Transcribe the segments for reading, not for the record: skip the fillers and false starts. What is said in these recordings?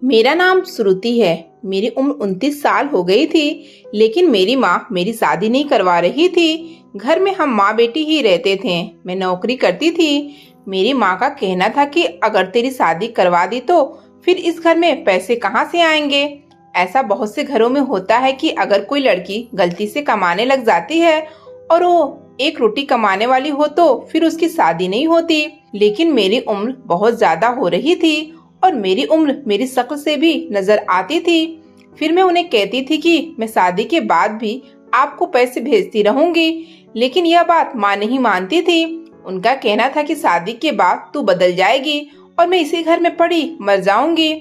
मेरा नाम श्रुति है। मेरी उम्र 29 साल हो गई थी, लेकिन मेरी माँ मेरी शादी नहीं करवा रही थी। घर में हम माँ बेटी ही रहते थे। मैं नौकरी करती थी। मेरी माँ का कहना था कि अगर तेरी शादी करवा दी तो फिर इस घर में पैसे कहाँ से आएंगे। ऐसा बहुत से घरों में होता है कि अगर कोई लड़की गलती से कमाने लग जाती है और वो एक रोटी कमाने वाली हो तो फिर उसकी शादी नहीं होती। लेकिन मेरी उम्र बहुत ज्यादा हो रही थी और मेरी उम्र मेरी शक्ल से भी नजर आती थी। फिर मैं उन्हें कहती थी कि मैं शादी के बाद भी आपको पैसे भेजती रहूंगी, लेकिन यह बात माँ नहीं मानती थी। उनका कहना था कि शादी के बाद तू बदल जाएगी और मैं इसी घर में पड़ी मर जाऊंगी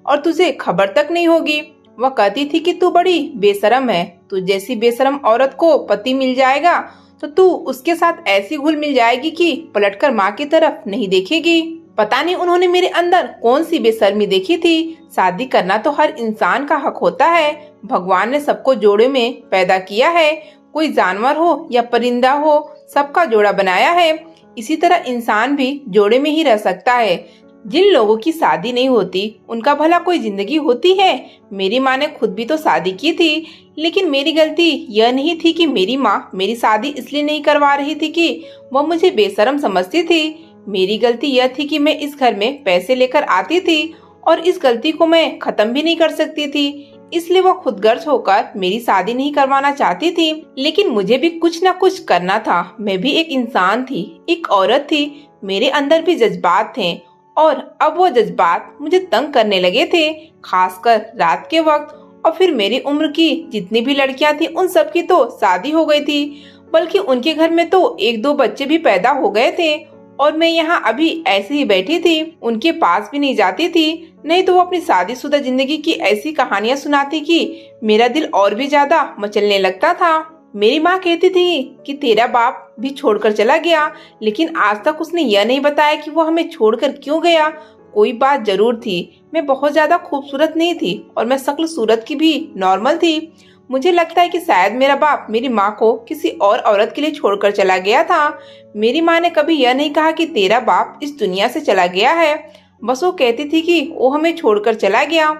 और तुझे खबर तक नहीं होगी। वह कहती थी कि तू बड़ी बेशरम है, तू जैसी बेशरम औरत को पति मिल जाएगा तो तू उसके साथ ऐसी घुल मिल जाएगी कि पलटकर माँ की तरफ नहीं देखेगी। पता नहीं उन्होंने मेरे अंदर कौन सी बेशर्मी देखी थी। शादी करना तो हर इंसान का हक होता है। भगवान ने सबको जोड़े में पैदा किया है। कोई जानवर हो या परिंदा हो, सबका जोड़ा बनाया है। इसी तरह इंसान भी जोड़े में ही रह सकता है। जिन लोगों की शादी नहीं होती उनका भला कोई जिंदगी होती है। मेरी माँ ने खुद भी तो शादी की थी, लेकिन मेरी गलती यह नहीं थी कि मेरी माँ मेरी शादी इसलिए नहीं करवा रही थी कि वह मुझे बेशरम समझती थी। मेरी गलती यह थी कि मैं इस घर में पैसे लेकर आती थी और इस गलती को मैं खत्म भी नहीं कर सकती थी। इसलिए वो खुदगर्ज होकर मेरी शादी नहीं करवाना चाहती थी। लेकिन मुझे भी कुछ न कुछ करना था। मैं भी एक इंसान थी, एक औरत थी। मेरे अंदर भी जज्बात थे और अब वो जज्बात मुझे तंग करने लगे थे, खासकर रात के वक्त। और फिर मेरी उम्र की जितनी भी लड़कियां थी उन सब की तो शादी हो गई थी, बल्कि उनके घर में तो एक दो बच्चे भी पैदा हो गए थे और मैं यहाँ अभी ऐसे ही बैठी थी, उनके पास भी नहीं जाती थी। नहीं तो वो अपनी शादीशुदा जिंदगी की ऐसी कहानियां सुनाती कि मेरा दिल और भी ज्यादा मचलने लगता था। मेरी माँ कहती थी कि तेरा बाप भी छोड़कर चला गया, लेकिन आज तक उसने यह नहीं बताया कि वो हमें छोड़कर क्यों गया। कोई बात जरूर थी, मैं बहुत ज्यादा खूबसूरत नहीं थी और मैं शक्ल सूरत की भी नॉर्मल थी। मुझे लगता है कि शायद मेरा बाप मेरी माँ को किसी और औरत के लिए छोड़कर चला गया था। मेरी माँ ने कभी यह नहीं कहा कि तेरा बाप इस दुनिया से चला गया है। बस वो कहती थी कि वो हमें छोड़कर चला गया।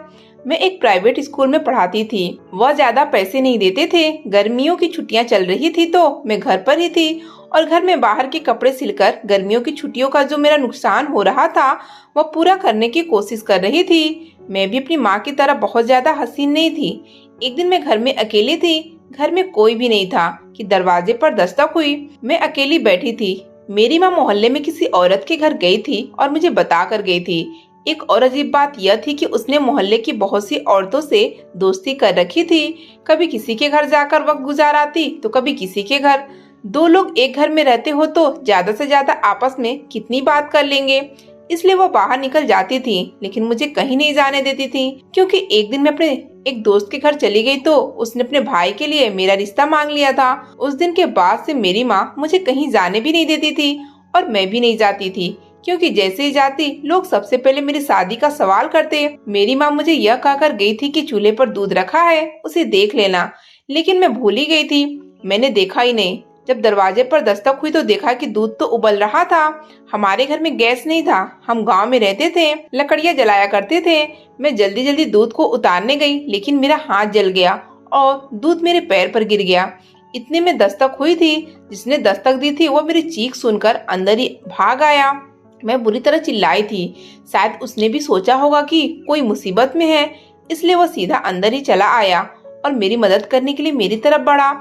मैं एक प्राइवेट स्कूल में पढ़ाती थी। वह ज्यादा पैसे नहीं देते थे। गर्मियों की छुट्टियां चल रही थी तो मैं घर पर ही थी और घर में बाहर के कपड़े सिलकर गर्मियों की छुट्टियों का जो मेरा नुकसान हो रहा था वह पूरा करने की कोशिश कर रही थी। मैं भी अपनी माँ की तरह बहुत ज्यादा हसीन नहीं थी। एक दिन मैं घर में अकेली थी। घर में कोई भी नहीं था कि दरवाजे पर दस्तक हुई। मैं अकेली बैठी थी। मेरी माँ मोहल्ले में किसी औरत के घर गई थी और मुझे बता कर गई थी। एक और अजीब बात यह थी कि उसने मोहल्ले की बहुत सी औरतों से दोस्ती कर रखी थी। कभी किसी के घर जाकर वक्त गुजाराती तो कभी किसी के घर। दो लोग एक घर में रहते हो तो ज्यादा से ज्यादा आपस में कितनी बात कर लेंगे। इसलिए वो बाहर निकल जाती थी, लेकिन मुझे कहीं नहीं जाने देती थी। क्योंकि एक दिन मैं अपने एक दोस्त के घर चली गई तो उसने अपने भाई के लिए मेरा रिश्ता मांग लिया था। उस दिन के बाद से मेरी माँ मुझे कहीं जाने भी नहीं देती थी और मैं भी नहीं जाती थी, क्योंकि जैसे ही जाती लोग सबसे पहले मेरी शादी का सवाल करते। मेरी माँ मुझे यह कहकर गई थी कि चूल्हे पर दूध रखा है, उसे देख लेना, लेकिन मैं भूल ही गई थी। मैंने देखा ही नहीं। जब दरवाजे पर दस्तक हुई तो देखा कि दूध तो उबल रहा था। हमारे घर में गैस नहीं था, हम गांव में रहते थे, लकड़ियां जलाया करते थे। मैं जल्दी जल्दी दूध को उतारने गई, लेकिन मेरा हाथ जल गया और दूध मेरे पैर पर गिर गया। इतने में दस्तक हुई थी। जिसने दस्तक दी थी वो मेरी चीख सुनकर अंदर ही भाग आया। मैं बुरी तरह चिल्लाई थी। शायद उसने भी सोचा होगा कि कोई मुसीबत में है, इसलिए वो सीधा अंदर ही चला आया और मेरी मदद करने के लिए मेरी तरफ बढ़ा।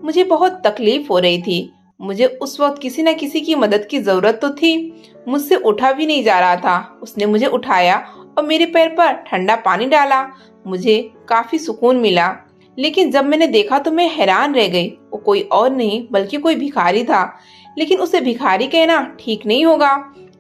मुझे बहुत तकलीफ हो रही थी। मुझे उस वक्त किसी न किसी की मदद की जरूरत तो थी। मुझसे उठा भी नहीं जा रहा था। उसने मुझे उठाया और मेरे पैर पर ठंडा पानी डाला। मुझे काफी सुकून मिला। लेकिन जब मैंने देखा तो मैं हैरान रह गई। वो कोई और नहीं बल्कि कोई भिखारी था। लेकिन उसे भिखारी कहना ठीक नहीं होगा।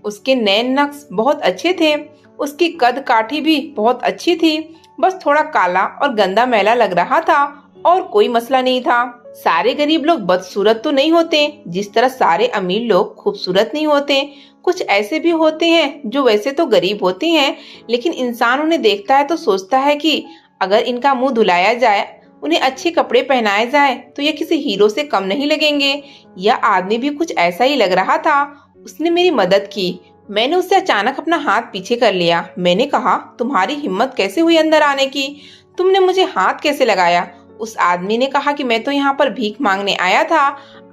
उसके नैन नक्श बहुत अच्छे थे। उसकी कद काठी भी बहुत अच्छी थी। बस थोड़ा काला और गंदा मैला लग रहा था और कोई मसला नहीं था। सारे गरीब लोग बदसूरत तो नहीं होते, जिस तरह सारे अमीर लोग खूबसूरत नहीं होते। कुछ ऐसे भी होते हैं जो वैसे तो गरीब होते हैं, लेकिन इंसान उन्हें देखता है तो सोचता है कि अगर इनका मुंह धुलाया जाए, उन्हें अच्छे कपड़े पहनाए जाए तो ये किसी हीरो से कम नहीं लगेंगे। यह आदमी भी कुछ ऐसा ही लग रहा था। उसने मेरी मदद की। मैंने उससे अचानक अपना हाथ पीछे कर लिया। मैंने कहा, तुम्हारी हिम्मत कैसे हुई अंदर आने की? तुमने मुझे हाथ कैसे लगाया? उस आदमी ने कहा कि मैं तो यहाँ पर भीख मांगने आया था।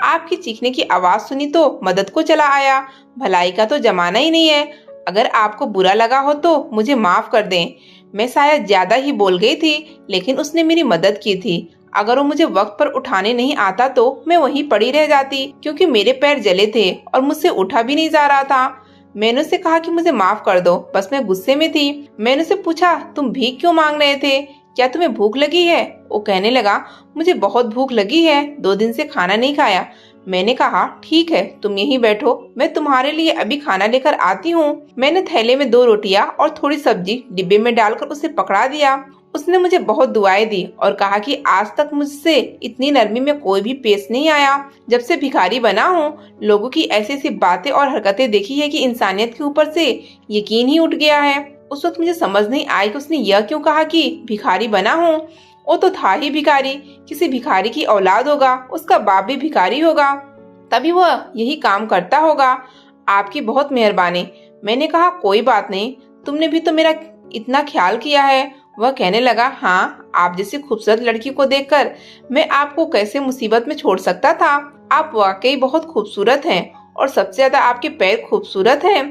आपकी चीखने की आवाज सुनी तो मदद को चला आया। भलाई का तो जमाना ही नहीं है। अगर आपको बुरा लगा हो तो मुझे माफ कर दें। मैं शायद ज्यादा ही बोल गई थी, लेकिन उसने मेरी मदद की थी। अगर वो मुझे वक्त पर उठाने नहीं आता तो मैं वहीं पड़ी रह जाती, क्योंकि मेरे पैर जले थे और मुझसे उठा भी नहीं जा रहा था। मैंने उससे कहा कि मुझे माफ कर दो, बस मैं गुस्से में थी। मैंने उससे पूछा, तुम भीख क्यों मांग रहे थे? क्या तुम्हें भूख लगी है? वो कहने लगा, मुझे बहुत भूख लगी है, 2 दिन से खाना नहीं खाया। मैंने कहा, ठीक है, तुम यहीं बैठो, मैं तुम्हारे लिए अभी खाना लेकर आती हूँ। मैंने थैले में 2 रोटियां और थोड़ी सब्जी डिब्बे में डालकर उसे पकड़ा दिया। उसने मुझे बहुत दुआएं दी और कहा कि आज तक मुझसे इतनी नरमी में कोई भी पेश नहीं आया। जब से भिखारी बना हूँ, लोगों की ऐसी ऐसी बातें और हरकतें देखी है कि इंसानियत के ऊपर से यकीन ही उठ गया है। उस वक्त मुझे समझ नहीं आई कि उसने यह क्यों कहा कि भिखारी बना हूँ। वो तो था ही भिखारी, किसी भिखारी की औलाद होगा, उसका बाप भी भिखारी होगा, तभी वह यही काम करता होगा। आपकी बहुत मेहरबानी। मैंने कहा, कोई बात नहीं, तुमने भी तो मेरा इतना ख्याल किया है। वह कहने लगा, हाँ, आप जैसी खूबसूरत लड़की को देखकर मैं आपको कैसे मुसीबत में छोड़ सकता था। आप वाकई बहुत खूबसूरत हैं और सबसे ज्यादा आपके पैर खूबसूरत हैं।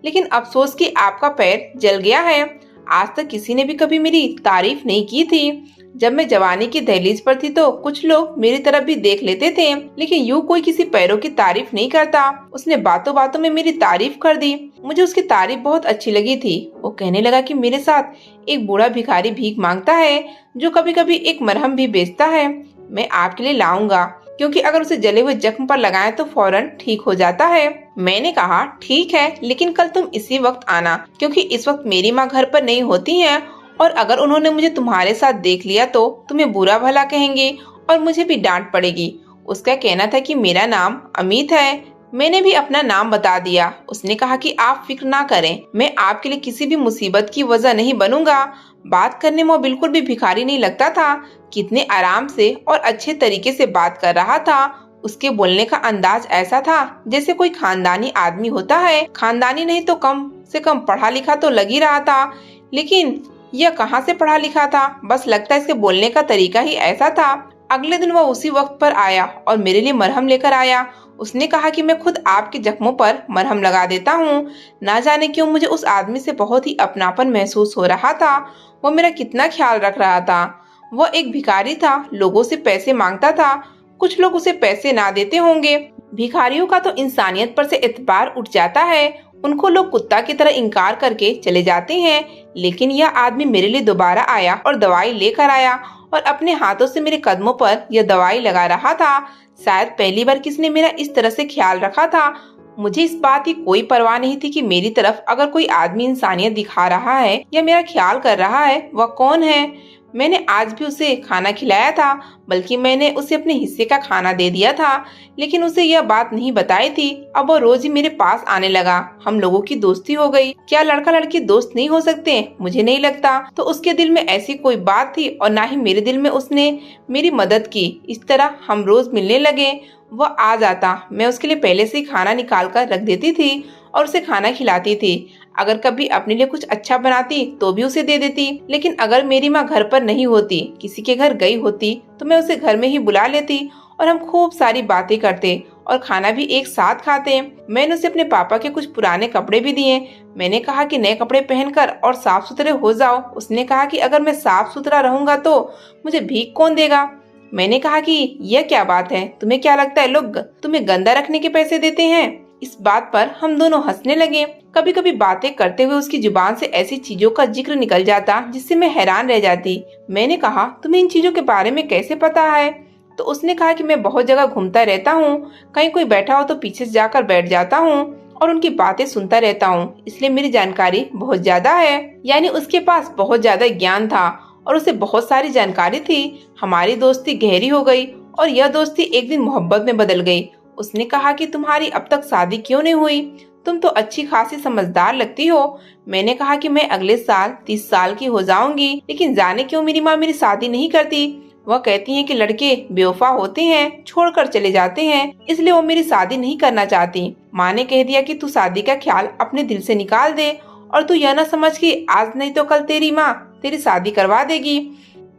लेकिन अफसोस कि आपका पैर जल गया है। आज तक किसी ने भी कभी मेरी तारीफ नहीं की थी। जब मैं जवानी की दहलीज पर थी तो कुछ लोग मेरी तरफ भी देख लेते थे, लेकिन यूं कोई किसी पैरों की तारीफ नहीं करता। उसने बातों बातों में मेरी तारीफ कर दी। मुझे उसकी तारीफ बहुत अच्छी लगी थी। वो कहने लगा कि मेरे साथ एक बूढ़ा भिखारी भीख मांगता है, जो कभी कभी एक मरहम भी बेचता है। मैं आपके लिए लाऊंगा, क्योंकि अगर उसे जले हुए जख्म पर लगाएं तो फौरन ठीक हो जाता है। मैंने कहा, ठीक है, लेकिन कल तुम इसी वक्त आना, क्योंकि इस वक्त मेरी माँ घर पर नहीं होती है, और अगर उन्होंने मुझे तुम्हारे साथ देख लिया तो तुम्हें बुरा भला कहेंगे और मुझे भी डांट पड़ेगी। उसका कहना था कि मेरा नाम अमित है। मैंने भी अपना नाम बता दिया। उसने कहा कि आप फिक्र ना करें, मैं आपके लिए किसी भी मुसीबत की वजह नहीं बनूंगा। बात करने में वो बिल्कुल भी भिखारी नहीं लगता था। कितने आराम से और अच्छे तरीके से बात कर रहा था। उसके बोलने का अंदाज ऐसा था जैसे कोई खानदानी आदमी होता है। खानदानी नहीं तो कम से कम पढ़ा लिखा तो लग ही रहा था, लेकिन यह कहाँ से पढ़ा लिखा था, बस लगता है इसके बोलने का तरीका ही ऐसा था। अगले दिन वह उसी वक्त पर आया और मेरे लिए मरहम लेकर आया। उसने कहा कि मैं खुद आपके जख्मों पर मरहम लगा देता हूँ। ना जाने क्यों मुझे उस आदमी से बहुत ही अपनापन महसूस हो रहा था। वो मेरा कितना ख्याल रख रहा था। वह एक भिखारी था, लोगों से पैसे मांगता था। कुछ लोग उसे पैसे ना देते होंगे। भिखारियों का तो इंसानियत पर से एतबार उठ जाता है। उनको लोग कुत्ता की तरह इनकार करके चले जाते हैं, लेकिन यह आदमी मेरे लिए दोबारा आया और दवाई लेकर आया और अपने हाथों से मेरे कदमों पर यह दवाई लगा रहा था। शायद पहली बार किसी ने मेरा इस तरह से ख्याल रखा था। मुझे इस बात की कोई परवाह नहीं थी कि मेरी तरफ अगर कोई आदमी इंसानियत दिखा रहा है या मेरा ख्याल कर रहा है, वह कौन है। मैंने आज भी उसे खाना खिलाया था, बल्कि मैंने उसे अपने हिस्से का खाना दे दिया था, लेकिन उसे यह बात नहीं बताई थी। अब वो रोज ही मेरे पास आने लगा। हम लोगों की दोस्ती हो गई। क्या लड़का लड़की दोस्त नहीं हो सकते? मुझे नहीं लगता। तो उसके दिल में ऐसी कोई बात थी और ना ही मेरे दिल में उसने मेरी मदद की। इस तरह हम रोज मिलने लगे। वह आ जाता, मैं उसके लिए पहले से ही खाना निकाल कर रख देती थी और उसे खाना खिलाती थी। अगर कभी अपने लिए कुछ अच्छा बनाती तो भी उसे दे देती। लेकिन अगर मेरी माँ घर पर नहीं होती, किसी के घर गई होती, तो मैं उसे घर में ही बुला लेती और हम खूब सारी बातें करते और खाना भी एक साथ खाते। मैंने उसे अपने पापा के कुछ पुराने कपड़े भी दिए। मैंने कहा कि नए कपड़े पहनकर और साफ सुथरे हो जाओ। उसने कहा कि अगर मैं साफ सुथरा रहूंगा तो मुझे भीख कौन देगा। मैंने कहा कि यह क्या बात है, तुम्हें क्या लगता है लोग तुम्हें गंदा रखने के पैसे देते हैं। इस बात पर हम दोनों हंसने लगे। कभी कभी बातें करते हुए उसकी जुबान से ऐसी चीजों का जिक्र निकल जाता जिससे मैं हैरान रह जाती। मैंने कहा, तुम्हें इन चीजों के बारे में कैसे पता है? तो उसने कहा कि मैं बहुत जगह घूमता रहता हूँ। कहीं कोई बैठा हो तो पीछे से जाकर बैठ जाता हूँ और उनकी बातें सुनता रहता हूँ, इसलिए मेरी जानकारी बहुत ज्यादा है। यानी उसके पास बहुत ज्यादा ज्ञान था और उसे बहुत सारी जानकारी थी। हमारी दोस्ती गहरी हो गई और यह दोस्ती एक दिन मोहब्बत में बदल गई। उसने कहा कि तुम्हारी अब तक शादी क्यों नहीं हुई? तुम तो अच्छी खासी समझदार लगती हो। मैंने कहा कि मैं अगले साल 30 साल की हो जाऊंगी, लेकिन जाने क्यों मेरी माँ मेरी शादी नहीं करती। वह कहती हैं कि लड़के बेवफा होते हैं, छोड़कर चले जाते हैं, इसलिए वो मेरी शादी नहीं करना चाहती। माँ ने कह दिया कि तू शादी का ख्याल अपने दिल से निकाल दे और तू यह न समझ कि आज नहीं तो कल तेरी माँ तेरी शादी करवा देगी।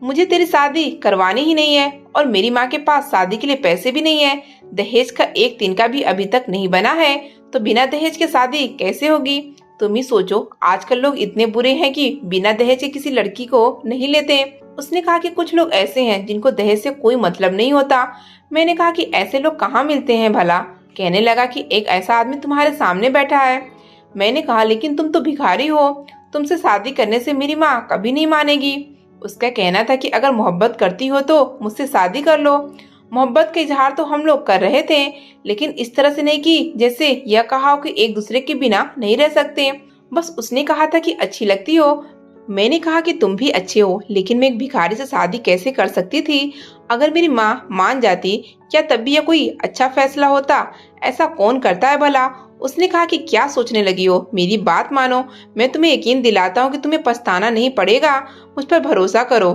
मुझे तेरी शादी करवानी ही नहीं है और मेरी माँ के पास शादी के लिए पैसे भी नहीं है। दहेज का एक तिनका भी अभी तक नहीं बना है, तो बिना दहेज के शादी कैसे होगी? तुम ही सोचो, आजकल लोग इतने बुरे हैं कि बिना दहेज के किसी लड़की को नहीं लेते। उसने कहा कि कुछ लोग ऐसे हैं जिनको दहेज से कोई मतलब नहीं होता। मैंने कहा कि ऐसे लोग कहाँ मिलते हैं भला? कहने लगा कि एक ऐसा आदमी तुम्हारे सामने बैठा है। मैंने कहा लेकिन तुम तो भिखारी हो, तुमसे शादी करने से मेरी माँ कभी नहीं मानेगी। उसका कहना था कि अगर मोहब्बत करती हो तो मुझसे शादी कर लो। मोहब्बत का इजहार तो हम लोग कर रहे थे, लेकिन इस तरह से नहीं कि जैसे यह कहा हो कि एक दूसरे के बिना नहीं रह सकते। बस उसने कहा था कि अच्छी लगती हो। मैंने कहा कि तुम भी अच्छे हो, लेकिन मैं एक भिखारी से शादी कैसे कर सकती थी? अगर मेरी माँ मान जाती, क्या तब भी यह कोई अच्छा फैसला होता? ऐसा कौन करता है भला? उसने कहा कि क्या सोचने लगी हो, मेरी बात मानो। मैं तुम्हें यकीन दिलाता हूँ कि तुम्हें पछताना नहीं पड़ेगा, मुझ पर भरोसा करो।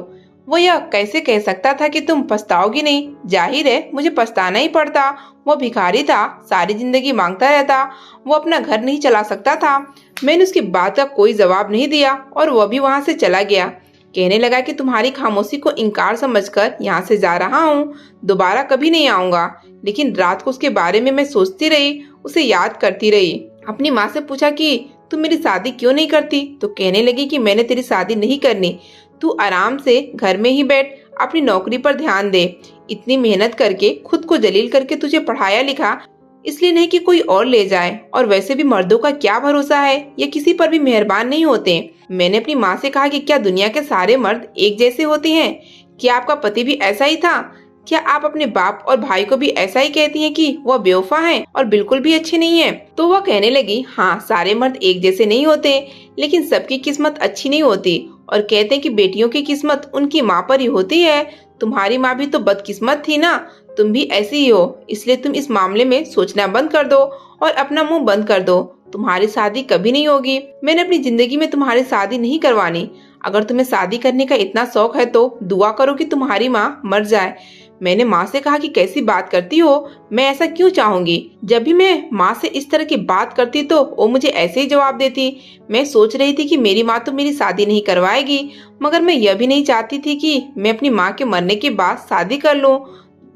वो यह कैसे कह सकता था कि तुम पछताओगी नहीं? जाहिर है मुझे पछताना ही पड़ता। वो भिखारी था, सारी जिंदगी मांगता रहता, वो अपना घर नहीं चला सकता था। मैंने उसकी बात का कोई जवाब नहीं दिया और वह भी वहां से चला गया। कहने लगा कि तुम्हारी खामोशी को इनकार समझकर यहाँ से जा रहा हूँ, दोबारा कभी नहीं आऊंगा। लेकिन रात को उसके बारे में मैं सोचती रही, उसे याद करती रही। अपनी माँ से पूछा कि तुम मेरी शादी क्यों नहीं करती? तो कहने लगी कि मैंने तेरी शादी नहीं करनी, तू आराम से घर में ही बैठ, अपनी नौकरी पर ध्यान दे। इतनी मेहनत करके खुद को जलील करके तुझे पढ़ाया लिखा, इसलिए नहीं कि कोई और ले जाए। और वैसे भी मर्दों का क्या भरोसा है, ये किसी पर भी मेहरबान नहीं होते। मैंने अपनी माँ से कहा कि क्या दुनिया के सारे मर्द एक जैसे होते हैं? क्या आपका पति भी ऐसा ही था? क्या आप अपने बाप और भाई को भी ऐसा ही कहती हैं कि वह बेवफा हैं और बिल्कुल भी अच्छे नहीं हैं? तो वह कहने लगी, हाँ, सारे मर्द एक जैसे नहीं होते, लेकिन सबकी किस्मत अच्छी नहीं होती। और कहते हैं कि बेटियों की किस्मत उनकी माँ पर ही होती है। तुम्हारी माँ भी तो बदकिस्मत थी ना, तुम भी ऐसी ही हो। इसलिए तुम इस मामले में सोचना बंद कर दो और अपना मुंह बंद कर दो। तुम्हारी शादी कभी नहीं होगी। मैंने अपनी जिंदगी में तुम्हारी शादी नहीं करवानी। अगर तुम्हें शादी करने का इतना शौक है तो दुआ करो कि तुम्हारी माँ मर जाए। मैंने माँ से कहा कि कैसी बात करती हो, मैं ऐसा क्यों चाहूंगी? जब भी मैं माँ से इस तरह की बात करती तो वो मुझे ऐसे ही जवाब देती। मैं सोच रही थी कि मेरी माँ तो मेरी शादी नहीं करवाएगी, मगर मैं यह भी नहीं चाहती थी कि मैं अपनी माँ के मरने के बाद शादी कर लूं।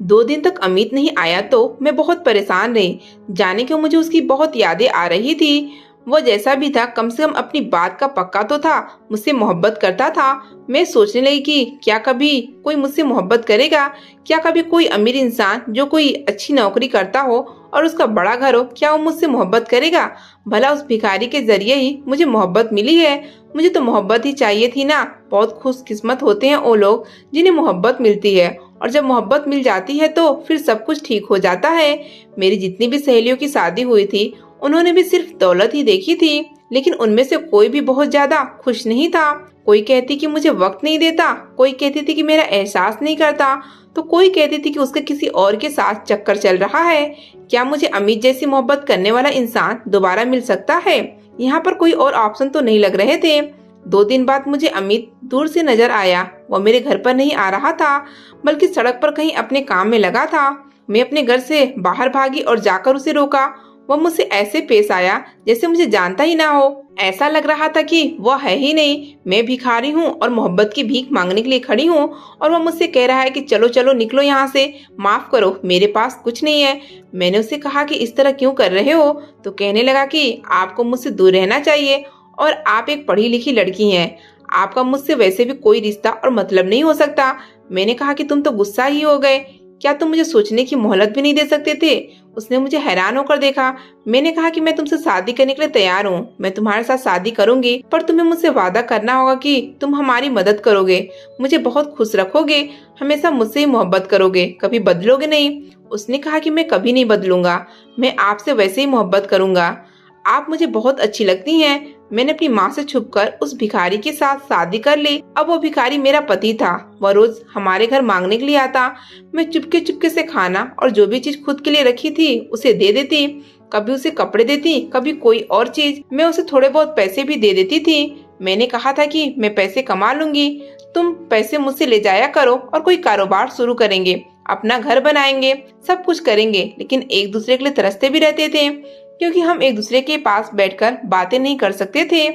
2 दिन तक अमित नहीं आया तो मैं बहुत परेशान रही। जाने क्यों मुझे उसकी बहुत यादें आ रही थी। वो जैसा भी था, कम से कम अपनी बात का पक्का तो था, मुझसे मोहब्बत करता था। मैं सोचने लगी कि क्या कभी कोई मुझसे मोहब्बत करेगा? क्या कभी कोई अमीर इंसान जो कोई अच्छी नौकरी करता हो और उसका बड़ा घर हो, क्या वो मुझसे मोहब्बत करेगा? भला उस भिखारी के जरिए ही मुझे मोहब्बत मिली है। मुझे तो मोहब्बत ही चाहिए थी ना। बहुत खुशकिस्मत होते हैं वो लोग जिन्हें मोहब्बत मिलती है, और जब मोहब्बत मिल जाती है तो फिर सब कुछ ठीक हो जाता है। मेरी जितनी भी सहेलियों की शादी हुई थी, उन्होंने भी सिर्फ दौलत ही देखी थी, लेकिन उनमें से कोई भी बहुत ज्यादा खुश नहीं था। कोई कहती कि मुझे वक्त नहीं देता, कोई कहती थी कि मेरा एहसास नहीं करता, तो कोई कहती थी कि उसका किसी और के साथ चक्कर चल रहा है। क्या मुझे अमित जैसी मोहब्बत करने वाला इंसान दोबारा मिल सकता है? यहाँ पर कोई और ऑप्शन तो नहीं लग रहे थे। 2 दिन बाद मुझे अमित दूर से नजर आया। वो मेरे घर पर नहीं आ रहा था, बल्कि सड़क पर कहीं अपने काम में लगा था। मैं अपने घर से बाहर भागी और जाकर उसे रोका। वह मुझसे ऐसे पेश आया जैसे मुझे जानता ही ना हो। ऐसा लग रहा था कि वह है ही नहीं। मैं भिखारी हूँ और मोहब्बत की भीख मांगने के लिए खड़ी हूँ, और वह मुझसे कह रहा है कि चलो चलो निकलो यहाँ से, माफ करो मेरे पास कुछ नहीं है। मैंने उससे कहा कि इस तरह क्यों कर रहे हो? तो कहने लगा कि आपको मुझसे दूर रहना चाहिए, और आप एक पढ़ी लिखी लड़की हैं, आपका मुझसे वैसे भी कोई रिश्ता और मतलब नहीं हो सकता। मैंने कहा कि तुम तो गुस्सा ही हो गए, क्या तुम मुझे सोचने की मोहलत भी नहीं दे सकते थे? उसने मुझे हैरान होकर देखा। मैंने कहा कि मैं तुमसे शादी करने के लिए तैयार हूँ, मैं तुम्हारे साथ शादी करूंगी, पर तुम्हें मुझसे वादा करना होगा कि तुम हमारी मदद करोगे, मुझे बहुत खुश रखोगे, हमेशा मुझसे ही मोहब्बत करोगे, कभी बदलोगे नहीं। उसने कहा कि मैं कभी नहीं बदलूंगा, मैं आपसे वैसे ही मोहब्बत करूंगा, आप मुझे बहुत अच्छी लगती हैं। मैंने अपनी माँ से छुपकर उस भिखारी के साथ शादी कर ली। अब वो भिखारी मेरा पति था। वह रोज हमारे घर मांगने के लिए आता। मैं चुपके चुपके से खाना और जो भी चीज खुद के लिए रखी थी उसे दे देती। कभी उसे कपड़े देती, कभी कोई और चीज। मैं उसे थोड़े बहुत पैसे भी दे देती थी। मैंने कहा था कि मैं पैसे कमा लूंगी तुम पैसे मुझसे ले जाया करो और कोई कारोबार शुरू करेंगे, अपना घर बनाएंगे, सब कुछ करेंगे। लेकिन एक दूसरे के लिए तरसते भी रहते थे, क्योंकि हम एक दूसरे के पास बैठकर बातें नहीं कर सकते थे,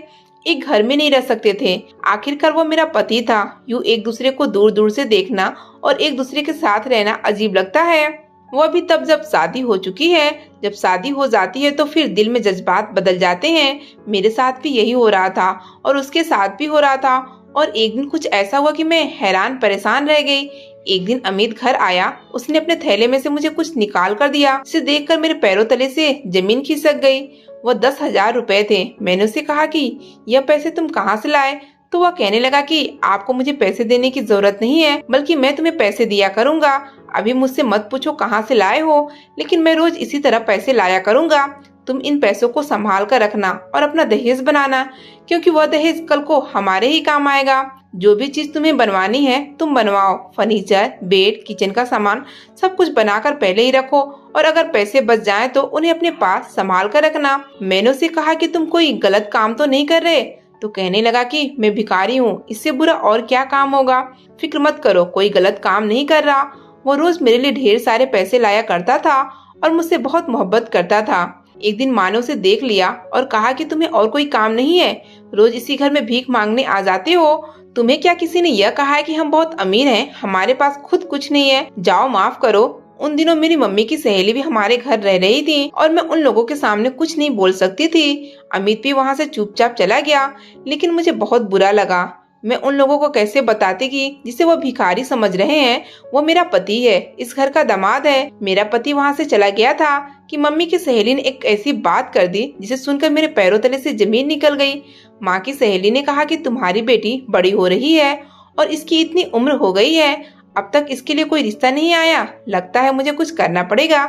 एक घर में नहीं रह सकते थे। आखिरकार वो मेरा पति था। यूं एक दूसरे को दूर दूर से देखना और एक दूसरे के साथ रहना अजीब लगता है। वो भी तब जब शादी हो चुकी है। जब शादी हो जाती है तो फिर दिल में जज्बात बदल जाते हैं। मेरे साथ भी यही हो रहा था और उसके साथ भी हो रहा था। और एक दिन कुछ ऐसा हुआ कि मैं हैरान परेशान रह गई। एक दिन अमित घर आया। उसने अपने थैले में से मुझे कुछ निकाल कर दिया। उसे देखकर मेरे पैरों तले से जमीन खिसक गई। वो 10,000 रुपए थे। मैंने उसे कहा कि यह पैसे तुम कहाँ से लाए? तो वह कहने लगा कि आपको मुझे पैसे देने की जरूरत नहीं है, बल्कि मैं तुम्हें पैसे दिया करूंगा। अभी मुझसे मत पूछो कहाँ से लाए हो, लेकिन मैं रोज इसी तरह पैसे लाया करूंगा। तुम इन पैसों को संभाल कर रखना और अपना दहेज बनाना, क्योंकि वह दहेज कल को हमारे ही काम आएगा। जो भी चीज तुम्हें बनवानी है तुम बनवाओ। फर्नीचर, बेड, किचन का सामान सब कुछ बनाकर पहले ही रखो, और अगर पैसे बच जाएं तो उन्हें अपने पास संभाल कर रखना। मैंने उसे कहा कि तुम कोई गलत काम तो नहीं कर रहे? तो कहने लगा कि मैं भिखारी हूँ, इससे बुरा और क्या काम होगा। फिक्र मत करो, कोई गलत काम नहीं कर रहा। वो रोज मेरे लिए ढेर सारे पैसे लाया करता था और मुझसे बहुत मोहब्बत करता था। एक दिन माँ ने उसे देख लिया और कहा कि तुम्हें और कोई काम नहीं है, रोज इसी घर में भीख मांगने आ जाते हो। तुम्हें क्या किसी ने यह कहा है कि हम बहुत अमीर हैं, हमारे पास खुद कुछ नहीं है? जाओ, माफ करो। उन दिनों मेरी मम्मी की सहेली भी हमारे घर रह रही थी और मैं उन लोगों के सामने कुछ नहीं बोल सकती थी। अमित भी वहाँ से चुपचाप चला गया, लेकिन मुझे बहुत बुरा लगा। मैं उन लोगों को कैसे बताती कि जिसे वो भिखारी समझ रहे हैं वो मेरा पति है, इस घर का दामाद है। मेरा पति वहाँ से चला गया था कि मम्मी की सहेली ने एक ऐसी बात कर दी जिसे सुनकर मेरे पैरों तले से जमीन निकल गई। माँ की सहेली ने कहा कि तुम्हारी बेटी बड़ी हो रही है और इसकी इतनी उम्र हो गई है, अब तक इसके लिए कोई रिश्ता नहीं आया, लगता है मुझे कुछ करना पड़ेगा।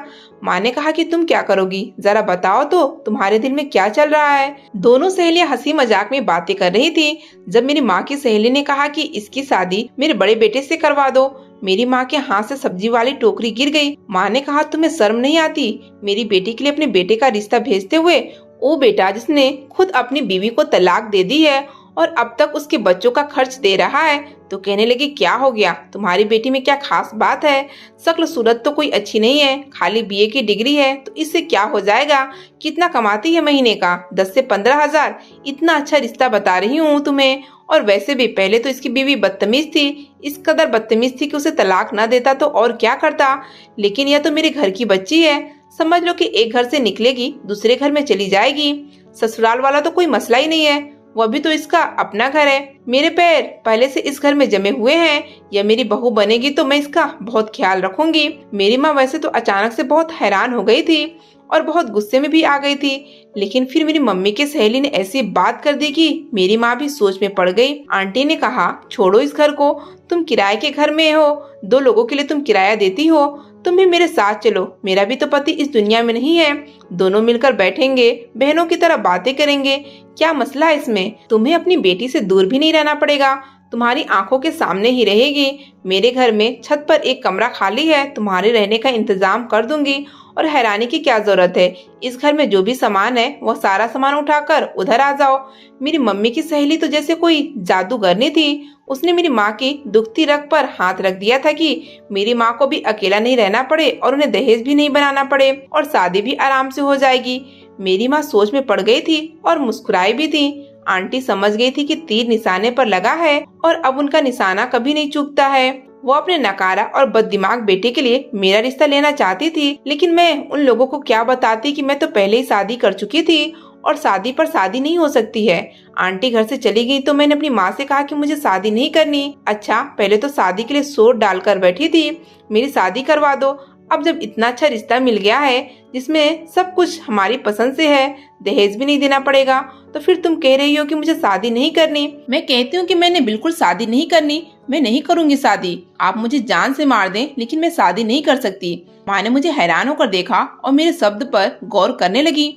माँ ने कहा कि तुम क्या करोगी, जरा बताओ तो तुम्हारे दिल में क्या चल रहा है। दोनों सहेलियां हंसी मजाक में बातें कर रही थी जब मेरी माँ की सहेली ने कहा कि इसकी शादी मेरे बड़े बेटे से करवा दो। मेरी माँ के हाथ से सब्जी वाली टोकरी गिर गई। माँ ने कहा तुम्हें शर्म नहीं आती मेरी बेटी के लिए अपने बेटे का रिश्ता भेजते हुए? वो बेटा जिसने खुद अपनी बीवी को तलाक दे दी है और अब तक उसके बच्चों का खर्च दे रहा है। तो कहने लगी क्या हो गया, तुम्हारी बेटी में क्या खास बात है? शक्ल सूरत तो कोई अच्छी नहीं है, खाली बीए की डिग्री है, तो इससे क्या हो जाएगा? कितना कमाती है महीने का? 10 से 15,000। इतना अच्छा रिश्ता बता रही हूँ तुम्हें। और वैसे भी पहले तो इसकी बीवी बदतमीज थी, इस कदर बदतमीज थी कि उसे तलाक ना देता तो और क्या करता। लेकिन यह तो मेरे घर की बच्ची है, समझ लो कि एक घर से निकलेगी दूसरे घर में चली जाएगी। ससुराल वाला तो कोई मसला ही नहीं है, वह भी तो इसका अपना घर है। मेरे पैर पहले से इस घर में जमे हुए हैं। यह मेरी बहू बनेगी तो मैं इसका बहुत ख्याल रखूंगी। मेरी माँ वैसे तो अचानक से बहुत हैरान हो गई थी और बहुत गुस्से में भी आ गई थी, लेकिन फिर मेरी मम्मी की सहेली ने ऐसी बात कर दी कि मेरी माँ भी सोच में पड़ गई। आंटी ने कहा छोड़ो इस घर को, तुम किराए के घर में हो, 2 लोगों के लिए तुम किराया देती हो, तुम भी मेरे साथ चलो। मेरा भी तो पति इस दुनिया में नहीं है, दोनों मिलकर बैठेंगे, बहनों की तरह बातें करेंगे। क्या मसला है इसमें? तुम्हें अपनी बेटी से दूर भी नहीं रहना पड़ेगा, तुम्हारी आंखों के सामने ही रहेगी। मेरे घर में छत पर एक कमरा खाली है, तुम्हारे रहने का इंतजाम कर दूंगी। और हैरानी की क्या जरूरत है, इस घर में जो भी सामान है वो सारा सामान उठाकर उधर आ जाओ। मेरी मम्मी की सहेली तो जैसे कोई जादूगरनी थी, उसने मेरी माँ की दुखती रग पर हाथ रख दिया था कि मेरी माँ को भी अकेला नहीं रहना पड़े और उन्हें दहेज भी नहीं बनाना पड़े और शादी भी आराम से हो जाएगी। मेरी माँ सोच में पड़ गई थी और मुस्कुराई भी थी। आंटी समझ गई थी कि तीर निशाने पर लगा है और अब उनका निशाना कभी नहीं चूकता है। वो अपने नकारा और बददिमाग बेटे के लिए मेरा रिश्ता लेना चाहती थी, लेकिन मैं उन लोगों को क्या बताती कि मैं तो पहले ही शादी कर चुकी थी और शादी पर शादी नहीं हो सकती है। आंटी घर से चली गई तो मैंने अपनी माँ से कहा कि मुझे शादी नहीं करनी। अच्छा, पहले तो शादी के लिए शोर डालकर बैठी थी, मेरी शादी करवा दो। अब जब इतना अच्छा रिश्ता मिल गया है जिसमें सब कुछ हमारी पसंद से है, दहेज भी नहीं देना पड़ेगा, तो फिर तुम कह रही हो कि मुझे शादी नहीं करनी। मैं कहती हूँ कि मैंने बिल्कुल शादी नहीं करनी, मैं नहीं करूँगी शादी। आप मुझे जान से मार दें लेकिन मैं शादी नहीं कर सकती। माँ ने मुझे हैरान होकर देखा और मेरे शब्द पर गौर करने लगी।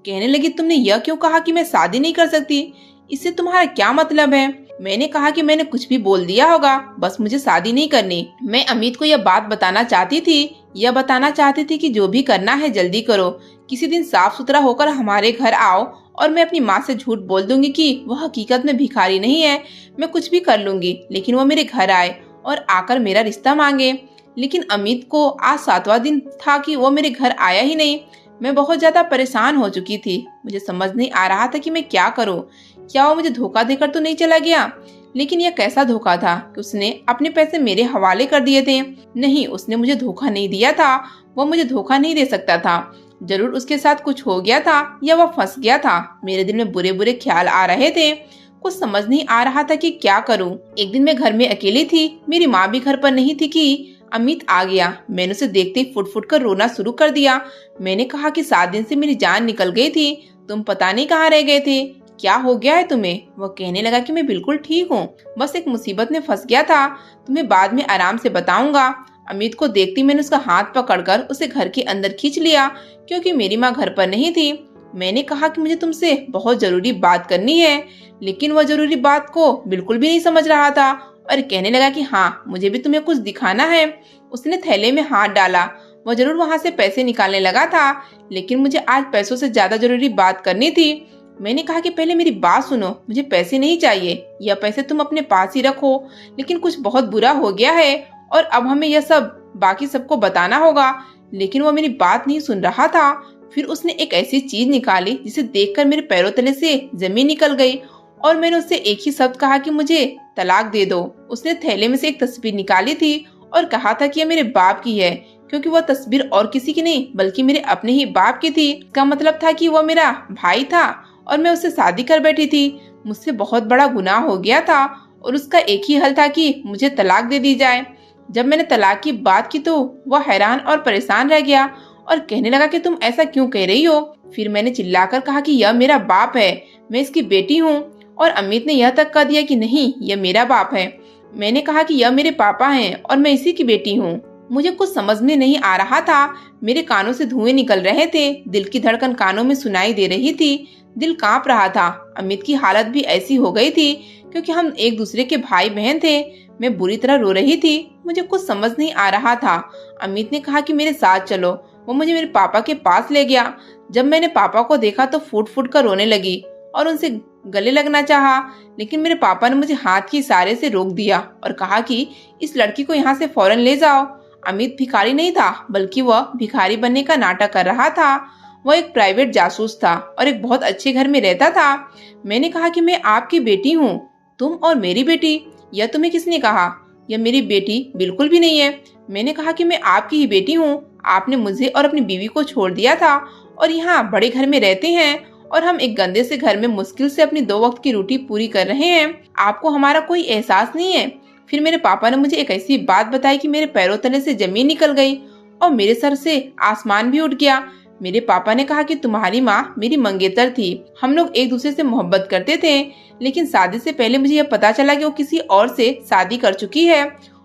कहने लगी तुमने यह क्यों कहा कि मैं शादी नहीं कर सकती, इससे तुम्हारा क्या मतलब है? मैंने कहा कि मैंने कुछ भी बोल दिया होगा, बस मुझे शादी नहीं करनी। मैं अमित को यह बात बताना चाहती थी कि जो भी करना है जल्दी करो, किसी दिन साफ सुथरा होकर हमारे घर आओ और मैं अपनी माँ से झूठ बोल दूंगी कि वह हकीकत में भिखारी नहीं है। मैं कुछ भी कर लूंगी, लेकिन वो मेरे घर आए और आकर मेरा रिश्ता मांगे। लेकिन अमित को आज 7वां दिन था कि वो मेरे घर आया ही नहीं। मैं बहुत ज्यादा परेशान हो चुकी थी। मुझे समझ नहीं आ रहा था कि मैं क्या करूं। क्या वो मुझे धोखा देकर तो नहीं चला गया? लेकिन यह कैसा धोखा था कि उसने अपने पैसे मेरे हवाले कर दिए थे। नहीं, उसने मुझे धोखा नहीं दिया था। वो मुझे धोखा नहीं दे सकता था। जरूर उसके साथ कुछ हो गया था या वह फंस गया था। मेरे दिल में बुरे बुरे ख्याल आ रहे थे। कुछ समझ नहीं आ रहा था कि क्या करूं। एक दिन मैं घर में अकेली थी। मेरी माँ भी घर पर नहीं थी कि अमित आ गया। मैंने उसे देखते ही फुट फुट कर रोना शुरू कर दिया। मैंने कहा कि 7 दिन से मेरी जान निकल गई थी। तुम पता नहीं कहाँ रह गए थे। क्या हो गया है तुम्हें? वो कहने लगा कि मैं बिल्कुल ठीक हूँ, बस एक मुसीबत में फंस गया था। तुम्हें बाद में आराम से बताऊंगा। अमित को देखती मैंने उसका हाथ पकड़कर उसे घर के अंदर खींच लिया, क्योंकि मेरी माँ घर पर नहीं थी। मैंने कहा कि मुझे तुमसे बहुत जरूरी बात करनी है, लेकिन वह जरूरी बात को बिल्कुल भी नहीं समझ रहा था और कहने लगा कि हाँ, मुझे भी तुम्हें कुछ दिखाना है। उसने थैले में हाथ डाला। वह जरूर वहाँ से पैसे निकालने लगा था, लेकिन मुझे आज पैसों से ज्यादा जरूरी बात करनी थी। मैंने कहा कि पहले मेरी बात सुनो, मुझे पैसे नहीं चाहिए, यह पैसे तुम अपने पास ही रखो। लेकिन कुछ बहुत बुरा हो गया है और अब हमें यह सब बाकी सबको बताना होगा। लेकिन वो मेरी बात नहीं सुन रहा था। फिर उसने एक ऐसी चीज निकाली जिसे देखकर मेरे पैरों तले से जमीन निकल गई और मैंने उससे एक ही शब्द कहा कि मुझे तलाक दे दो। उसने थैले में से एक तस्वीर निकाली थी और कहा था कि यह मेरे बाप की है, क्योंकि वह तस्वीर और किसी की नहीं बल्कि मेरे अपने ही बाप की थी। इसका मतलब था कि वह मेरा भाई था और मैं उससे शादी कर बैठी थी। मुझसे बहुत बड़ा गुनाह हो गया था और उसका एक ही हल था कि मुझे तलाक दे दी जाए। जब मैंने तलाक की बात की तो वह हैरान और परेशान रह गया और कहने लगा कि तुम ऐसा क्यों कह रही हो। फिर मैंने चिल्लाकर कहा कि यह मेरा बाप है, मैं इसकी बेटी हूँ। और अमित ने यह तक कह दिया कि नहीं, यह मेरा बाप है। मैंने कहा कि यह मेरे पापा हैं और मैं इसी की बेटी हूँ। मुझे कुछ समझ में नहीं आ रहा था। मेरे कानों से धुएं निकल रहे थे। दिल की धड़कन कानों में सुनाई दे रही थी। दिल कांप रहा था। अमित की हालत भी ऐसी हो गई थी क्योंकि हम एक दूसरे के भाई बहन थे। मैं बुरी तरह रो रही थी। मुझे कुछ समझ नहीं आ रहा था। अमित ने कहा कि मेरे साथ चलो। वो मुझे मेरे पापा के पास ले गया। जब मैंने पापा को देखा तो फूट फूट कर रोने लगी और उनसे गले लगना चाहा, लेकिन मेरे पापा ने मुझे हाथ के इशारे से रोक दिया और कहा कि इस लड़की को यहाँ से फौरन ले जाओ। अमित भिखारी नहीं था, बल्कि वह भिखारी बनने का नाटक कर रहा था। वह एक प्राइवेट जासूस था और एक बहुत अच्छे घर में रहता था। मैंने कहा कि मैं आपकी बेटी हूँ। तुम और मेरी बेटी? यह तुम्हें किसने कहा? यह मेरी बेटी बिल्कुल भी नहीं है। मैंने कहा कि मैं आपकी ही बेटी हूँ। आपने मुझे और अपनी बीवी को छोड़ दिया था और यहाँ बड़े घर में रहते हैं और हम एक गंदे से घर में मुश्किल से अपनी 2 वक्त की रोटी पूरी कर रहे हैं। आपको हमारा कोई एहसास नहीं है? फिर मेरे पापा ने मुझे एक ऐसी बात बताई कि मेरे पैरों तले से जमीन निकल गई और मेरे सर से आसमान भी उठ गया। मेरे पापा ने कहा कि तुम्हारी माँ मेरी मंगेतर थी। हम लोग एक दूसरे से मोहब्बत करते थे, लेकिन शादी से पहले मुझे यह पता चला कि वो किसी और से शादी कर चुकी है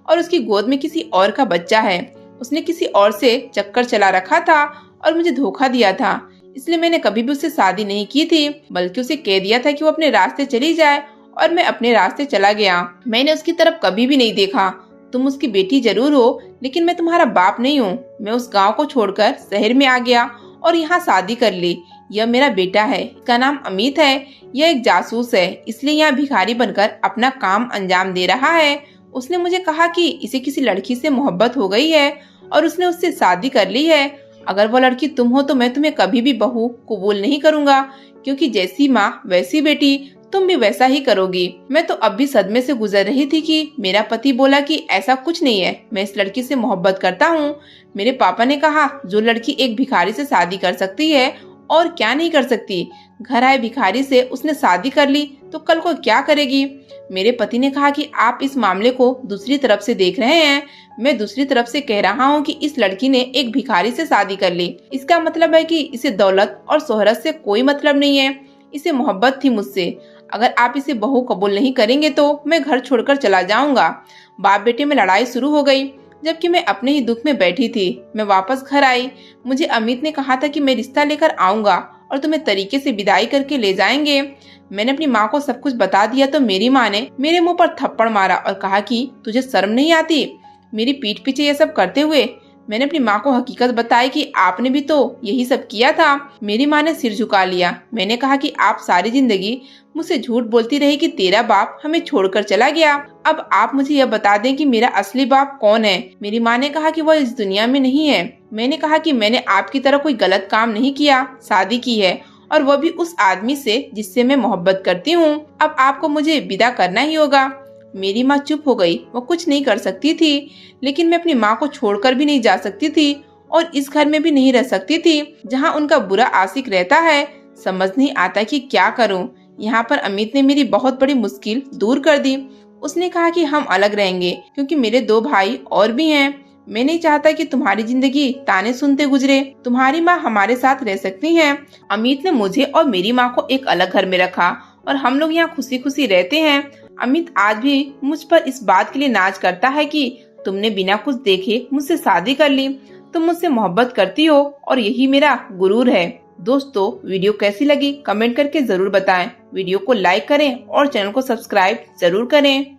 और उसकी गोद में किसी और का बच्चा है। उसने किसी और से चक्कर चला रखा था और मुझे धोखा दिया था। इसलिए मैंने कभी भी उससे शादी नहीं की थी, बल्कि उसे कह दिया था कि वो अपने रास्ते चली जाए और मैं अपने रास्ते चला गया। मैंने उसकी तरफ कभी भी नहीं देखा। तुम उसकी बेटी जरूर हो, लेकिन मैं तुम्हारा बाप नहीं हूँ। मैं उस गांव को छोड़कर शहर में आ गया और यहाँ शादी कर ली। यह मेरा बेटा है, इसका नाम अमित है। यह एक जासूस है, इसलिए यहाँ भिखारी बनकर अपना काम अंजाम दे रहा है। उसने मुझे कहा कि इसे किसी लड़की से मोहब्बत हो गई है और उसने उससे शादी कर ली है। अगर वो लड़की तुम हो तो मैं तुम्हें कभी भी बहू कबूल नहीं करूंगा, क्योंकि जैसी माँ वैसी बेटी, तुम भी वैसा ही करोगी। मैं तो अब भी सदमे से गुजर रही थी कि मेरा पति बोला कि ऐसा कुछ नहीं है, मैं इस लड़की से मोहब्बत करता हूँ। मेरे पापा ने कहा जो लड़की एक भिखारी से शादी कर सकती है और क्या नहीं कर सकती। घर आए भिखारी से उसने शादी कर ली तो कल को क्या करेगी। मेरे पति ने कहा कि आप इस मामले को दूसरी तरफ से देख रहे हैं। मैं दूसरी तरफ से कह रहा हूँ कि इस लड़की ने एक भिखारी से शादी कर ली। इसका मतलब है कि इसे दौलत और शोहरत से कोई मतलब नहीं है। इसे मोहब्बत थी मुझसे। अगर आप इसे बहू कबूल नहीं करेंगे तो मैं घर छोड़कर चला जाऊंगा। बाप बेटे में लड़ाई शुरू हो गई, जबकि मैं अपने ही दुख में बैठी थी। मैं वापस घर आई। मुझे अमित ने कहा था कि मैं रिश्ता लेकर आऊंगा और तुम्हें तरीके से विदाई करके ले जाएंगे। मैंने अपनी माँ को सब कुछ बता दिया तो मेरी माँ ने मेरे मुंह पर थप्पड़ मारा और कहा कि तुझे शर्म नहीं आती मेरी पीठ पीछे ये सब करते हुए। मैंने अपनी माँ को हकीकत बताई कि आपने भी तो यही सब किया था। मेरी माँ ने सिर झुका लिया। मैंने कहा कि आप सारी जिंदगी मुझसे झूठ बोलती रही कि तेरा बाप हमें छोड़कर चला गया। अब आप मुझे यह बता दें कि मेरा असली बाप कौन है। मेरी माँ ने कहा कि वह इस दुनिया में नहीं है। मैंने कहा कि मैंने आपकी तरह कोई गलत काम नहीं किया, शादी की है, और वह भी उस आदमी से जिससे मैं मोहब्बत करती हूँ। अब आपको मुझे विदा करना ही होगा। मेरी माँ चुप हो गई। वो कुछ नहीं कर सकती थी, लेकिन मैं अपनी माँ को छोड़कर भी नहीं जा सकती थी और इस घर में भी नहीं रह सकती थी जहाँ उनका बुरा आशिक रहता है। समझ नहीं आता कि क्या करूँ। यहाँ पर अमित ने मेरी बहुत बड़ी मुश्किल दूर कर दी। उसने कहा कि हम अलग रहेंगे क्योंकि मेरे 2 भाई और भी हैं। मैं नहीं चाहता कि तुम्हारी जिंदगी ताने सुनते गुजरे। तुम्हारी माँ हमारे साथ रह सकती हैं। अमित ने मुझे और मेरी माँ को एक अलग घर में रखा और हम लोग यहाँ खुशी खुशी रहते हैं। अमित आज भी मुझ पर इस बात के लिए नाज करता है कि तुमने बिना कुछ देखे मुझसे शादी कर ली। तुम मुझसे मोहब्बत करती हो और यही मेरा गुरूर है। दोस्तों, वीडियो कैसी लगी कमेंट करके जरूर बताएं। वीडियो को लाइक करें और चैनल को सब्सक्राइब जरूर करें।